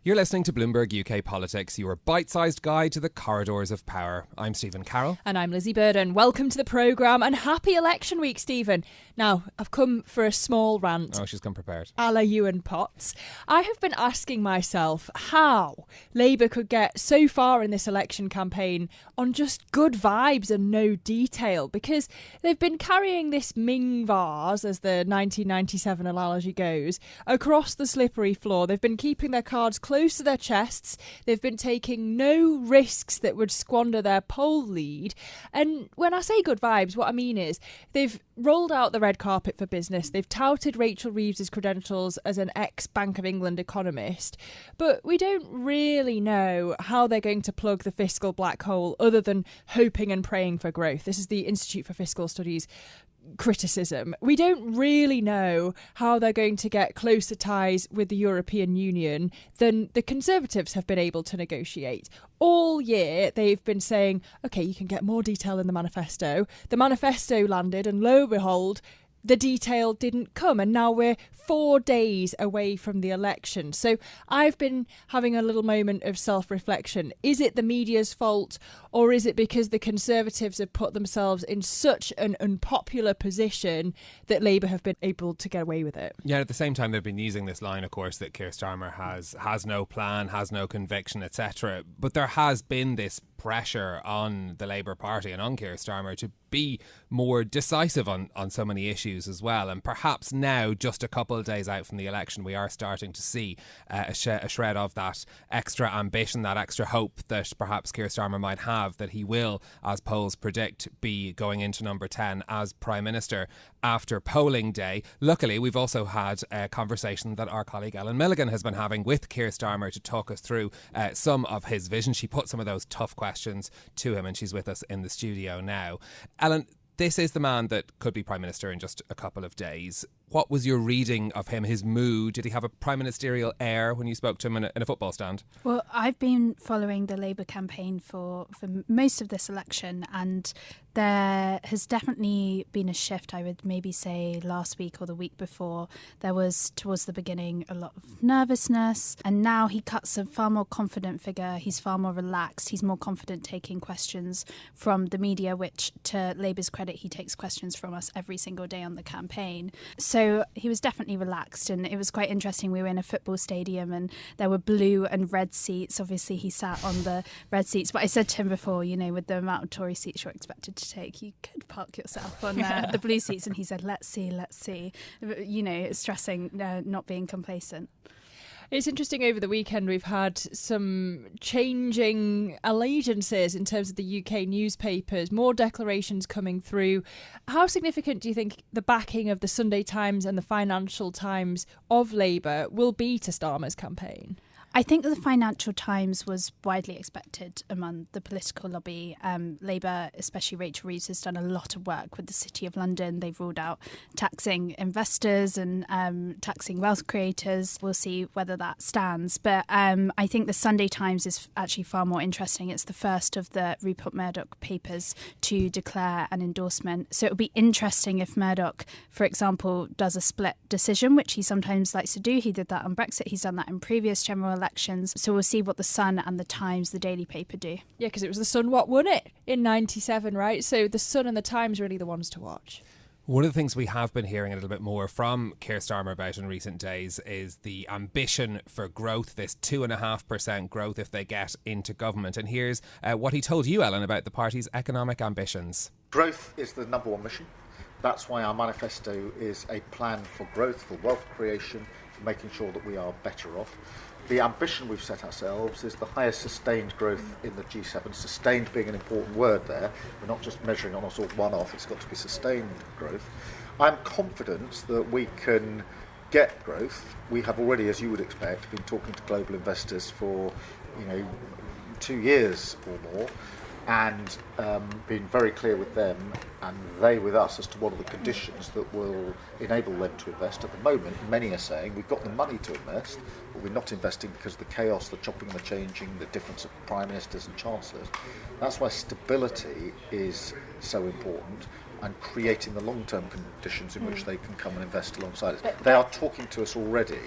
You're listening to Bloomberg UK Politics, your bite-sized guide to the corridors of power. I'm Stephen Carroll. And I'm Lizzy Burden. Welcome to the programme and happy election week, Stephen. Now, I've come for a small rant. Oh, she's come prepared. A la Yuan Potts. I have been asking myself how Labour could get so far in this election campaign on just good vibes and no detail, because they've been carrying this Ming vase, as the 1997 analogy goes, across the slippery floor. They've been keeping their cards close to their chests. They've been taking no risks that would squander their poll lead. And when I say good vibes, what I mean is they've rolled out the red carpet for business. They've touted Rachel Reeves's credentials as an ex-Bank of England economist. But we don't really know how they're going to plug the fiscal black hole other than hoping and praying for growth. This is the Institute for Fiscal Studies criticism. We don't really know how they're going to get closer ties with the European Union than the Conservatives have been able to negotiate. All year they've been saying, OK, you can get more detail in the manifesto. The manifesto landed and lo and behold, the detail didn't come, and now we're 4 days away from the election. So I've been having a little moment of self-reflection. Is it the media's fault, or is it because the Conservatives have put themselves in such an unpopular position that Labour have been able to get away with it? Yeah, at the same time they've been using this line, of course, that Keir Starmer has no plan, has no conviction, etc. But there has been this pressure on the Labour Party and on Keir Starmer to be more decisive on so many issues as well. And perhaps now, just a couple of days out from the election, we are starting to see a shred of that extra ambition, that extra hope that perhaps Keir Starmer might have, that he will, as polls predict, be going into number 10 as Prime Minister after polling day. Luckily, we've also had a conversation that our colleague Ellen Milligan has been having with Keir Starmer to talk us through some of his vision. She put some of those tough questions to him, and she's with us in the studio now. Ellen, this is the man that could be Prime Minister in just a couple of days. What was your reading of him, his mood? Did he have a prime ministerial air when you spoke to him in a football stand? Well, I've been following the Labour campaign for most of this election, and there has definitely been a shift. I would maybe say last week or the week before, there was, towards the beginning, a lot of nervousness, and now he cuts a far more confident figure. He's far more relaxed. He's more confident taking questions from the media, which, to Labour's credit, he takes questions from us every single day on the campaign. So he was definitely relaxed, and it was quite interesting. We were in a football stadium and there were blue and red seats. Obviously, he sat on the red seats. But I said to him before, you know, with the amount of Tory seats you're expected to take, you could park yourself on the blue seats. And he said, let's see, you know, stressing not being complacent. It's interesting, over the weekend we've had some changing allegiances in terms of the UK newspapers, more declarations coming through. How significant do you think the backing of the Sunday Times and the Financial Times of Labour will be to Starmer's campaign? I think that the Financial Times was widely expected among the political lobby. Labour, especially Rachel Reeves, has done a lot of work with the City of London. They've ruled out taxing investors and taxing wealth creators. We'll see whether that stands. But I think the Sunday Times is actually far more interesting. It's the first of the Rupert Murdoch papers to declare an endorsement. So it'll be interesting if Murdoch, for example, does a split decision, which he sometimes likes to do. He did that on Brexit. He's done that in previous general elections. So we'll see what the Sun and the Times, the daily paper, do. Yeah, because it was the Sun what won it in 97, right? So the Sun and the Times are really the ones to watch. One of the things we have been hearing a little bit more from Keir Starmer about in recent days is the ambition for growth, this 2.5% growth if they get into government. And here's what he told you, Ellen, about the party's economic ambitions. Growth is the number one mission. That's why our manifesto is a plan for growth, for wealth creation, for making sure that we are better off. The ambition we've set ourselves is the highest sustained growth in the G7, sustained being an important word there. We're not just measuring on a sort of one-off, it's got to be sustained growth. I'm confident that we can get growth. We have already, as you would expect, been talking to global investors for 2 years or more, and been very clear with them and they with us as to what are the conditions that will enable them to invest. At the moment, many are saying we've got the money to invest, but we're not investing because of the chaos, the chopping and the changing, the difference of prime ministers and chancellors. That's why stability is so important. and creating the long-term conditions in which they can come and invest alongside us. They are talking to us already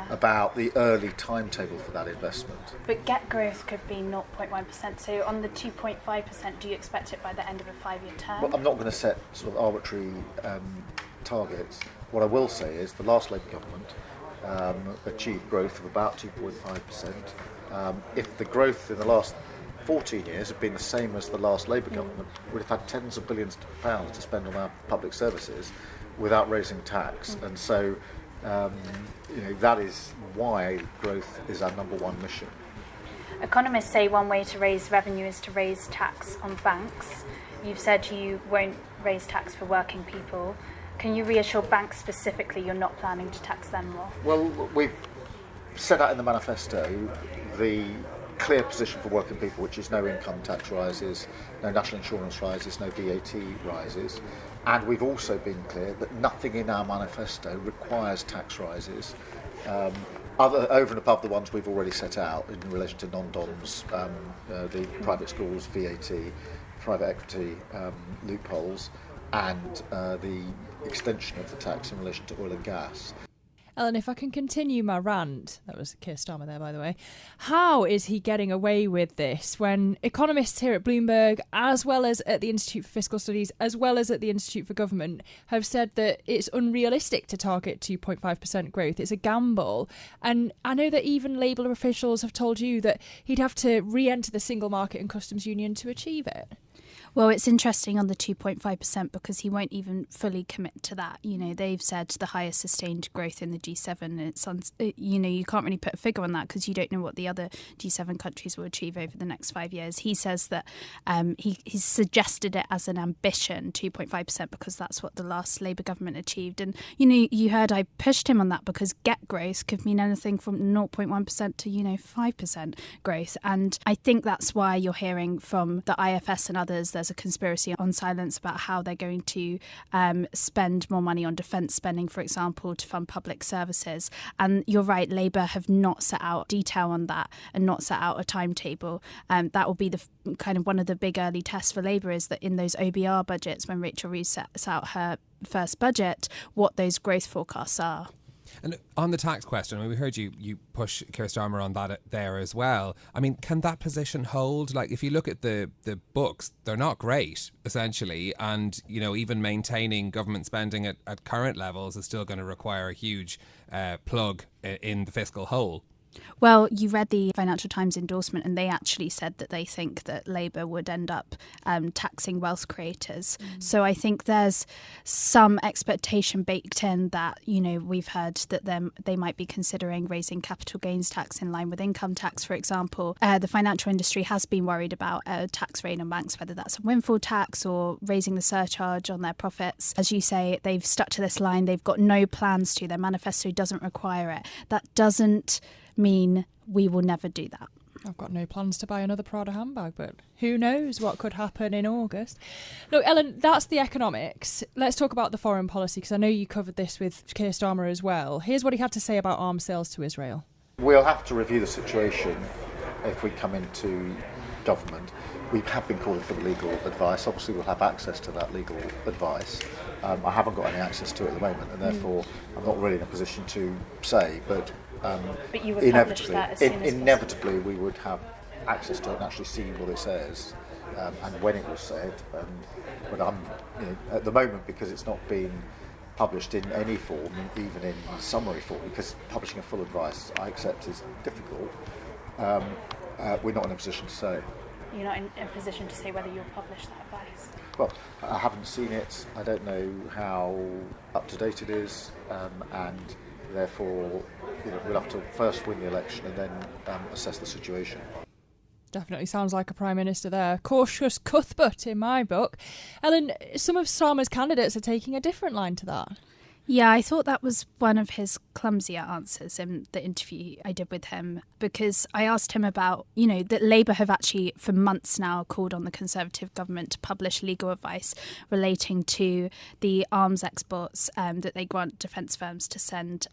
about the early timetable for that investment. But get growth could be 0.1%. So on the 2.5%, do you expect it by the end of a 5-year term? Well, I'm not going to set sort of arbitrary targets. What I will say is the last Labour government achieved growth of about 2.5%. If the growth in the last 14 years had been the same as the last Labour government, we'd have had tens of billions of pounds to spend on our public services without raising tax. And so, that is why growth is our number one mission. Economists say one way to raise revenue is to raise tax on banks. You've said you won't raise tax for working people. Can you reassure banks specifically you're not planning to tax them more? Well, we've set out in the manifesto the clear position for working people, which is no income tax rises, no national insurance rises, no VAT rises. And we've also been clear that nothing in our manifesto requires tax rises over and above the ones we've already set out in relation to non-DOMs, the private schools, VAT, private equity loopholes, and the extension of the tax in relation to oil and gas. Ellen, if I can continue my rant, that was Keir Starmer there, by the way, how is he getting away with this when economists here at Bloomberg, as well as at the Institute for Fiscal Studies, as well as at the Institute for Government, have said that it's unrealistic to target 2.5% growth? It's a gamble. And I know that even Labour officials have told you that he'd have to re-enter the single market and customs union to achieve it. Well, it's interesting on the 2.5% because he won't even fully commit to that. They've said the highest sustained growth in the G7. And you can't really put a figure on that because you don't know what the other G7 countries will achieve over the next 5 years. He says that he's suggested it as an ambition, 2.5%, because that's what the last Labour government achieved. And, you heard I pushed him on that because get growth could mean anything from 0.1% to, 5% growth. And I think that's why you're hearing from the IFS and others there's a conspiracy on silence about how they're going to spend more money on defence spending, for example, to fund public services. And you're right, Labour have not set out detail on that and not set out a timetable. That will be the kind of one of the big early tests for Labour, is that in those OBR budgets, when Rachel Reeves sets out her first budget, what those growth forecasts are. And on the tax question, we heard you push Keir Starmer on that there as well. I mean, can that position hold? Like, if you look at the books, they're not great, essentially. And, even maintaining government spending at current levels is still going to require a huge plug in the fiscal hole. Well, you read the Financial Times endorsement and they actually said that they think that Labour would end up taxing wealth creators. So I think there's some expectation baked in that, we've heard that they might be considering raising capital gains tax in line with income tax, for example. The financial industry has been worried about a tax rate on banks, whether that's a windfall tax or raising the surcharge on their profits. As you say, they've stuck to this line. They've got no plans to. Their manifesto doesn't require it. That doesn't mean we will never do that. I've got no plans to buy another Prada handbag, but who knows what could happen in August. Look, Ellen, that's the economics. Let's talk about the foreign policy, because I know you covered this with Keir Starmer as well. Here's what he had to say about arms sales to Israel. We'll have to review the situation if we come into government. We have been calling for the legal advice. Obviously, we'll have access to that legal advice. I haven't got any access to it at the moment, and therefore I'm not really in a position to say, but you would publish that as soon as inevitably we would have access to it and actually see what it says and when it was said. But I'm, at the moment, because it's not been published in any form, even in summary form, because publishing a full advice, I accept, is difficult, we're not in a position to say. You're not in a position to say whether you'll publish that advice? Well, I haven't seen it. I don't know how up to date it is, and therefore we'll have to first win the election and then assess the situation. Definitely sounds like a Prime Minister there. Cautious Cuthbert in my book. Ellen, some of Starmer's candidates are taking a different line to that. Yeah, I thought that was one of his clumsier answers in the interview I did with him, because I asked him about, that Labour have actually for months now called on the Conservative government to publish legal advice relating to the arms exports that they grant defence firms to send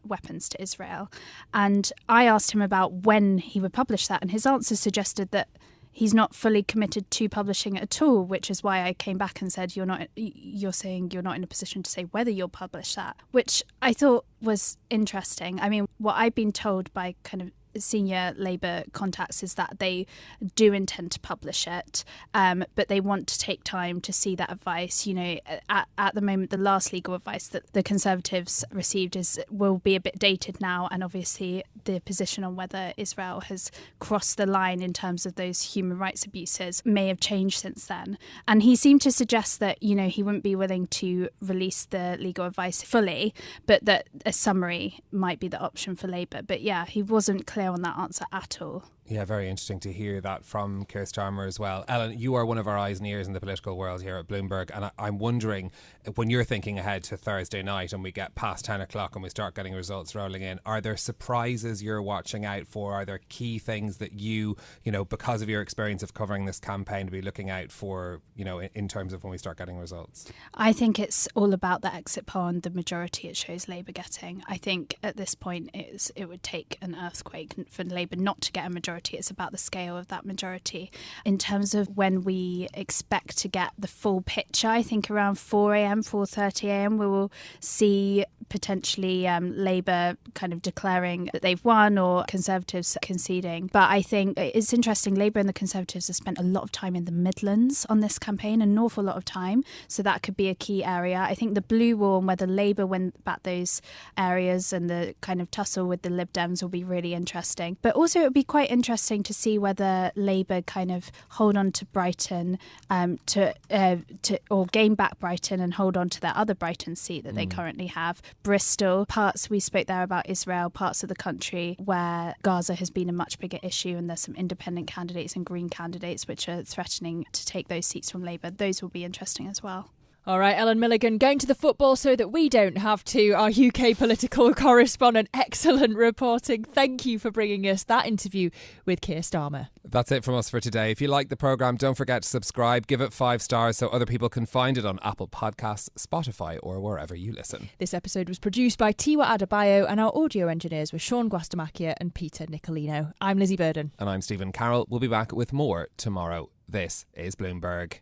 weapons to Israel. And I asked him about when he would publish that, and his answer suggested that he's not fully committed to publishing it at all, which is why I came back and said, you're saying you're not in a position to say whether you'll publish that, which I thought was interesting. I mean, what I've been told by kind of senior Labour contacts is that they do intend to publish it, but they want to take time to see that advice. You know, at the moment, the last legal advice that the Conservatives received will be a bit dated now, and obviously the position on whether Israel has crossed the line in terms of those human rights abuses may have changed since then. And he seemed to suggest that, you know, he wouldn't be willing to release the legal advice fully, but that a summary might be the option for Labour. But yeah, he wasn't clear on that answer at all. Yeah, very interesting to hear that from Keir Starmer as well. Ellen, you are one of our eyes and ears in the political world here at Bloomberg, and I'm wondering, when you're thinking ahead to Thursday night and we get past 10 o'clock and we start getting results rolling in, are there surprises you're watching out for? Are there key things that you know, because of your experience of covering this campaign, to be looking out for, you know, in terms of when we start getting results? I think it's all about the exit poll and the majority it shows Labour getting. I think at this point it would take an earthquake for Labour not to get a majority. It's about the scale of that majority. In terms of when we expect to get the full picture, I think around 4 a.m, 4:30 a.m, we will see potentially Labour kind of declaring that they've won or Conservatives conceding. But I think it's interesting, Labour and the Conservatives have spent a lot of time in the Midlands on this campaign, an awful lot of time. So that could be a key area. I think the blue wall and whether Labour win back those areas and the kind of tussle with the Lib Dems will be really interesting. But also it would be quite interesting to see whether Labour kind of hold on to Brighton or gain back Brighton and hold on to their other Brighton seat that they currently have. Bristol, parts, we spoke there about Israel, parts of the country where Gaza has been a much bigger issue, and there's some independent candidates and Green candidates which are threatening to take those seats from Labour. Those will be interesting as well. All right, Ellen Milligan, going to the football so that we don't have to. Our UK political correspondent, excellent reporting. Thank you for bringing us that interview with Keir Starmer. That's it from us for today. If you like the programme, don't forget to subscribe, give it 5 stars so other people can find it on Apple Podcasts, Spotify or wherever you listen. This episode was produced by Tiwa Adebayo and our audio engineers were Sean Guastamakia and Peter Nicolino. I'm Lizzy Burden. And I'm Stephen Carroll. We'll be back with more tomorrow. This is Bloomberg.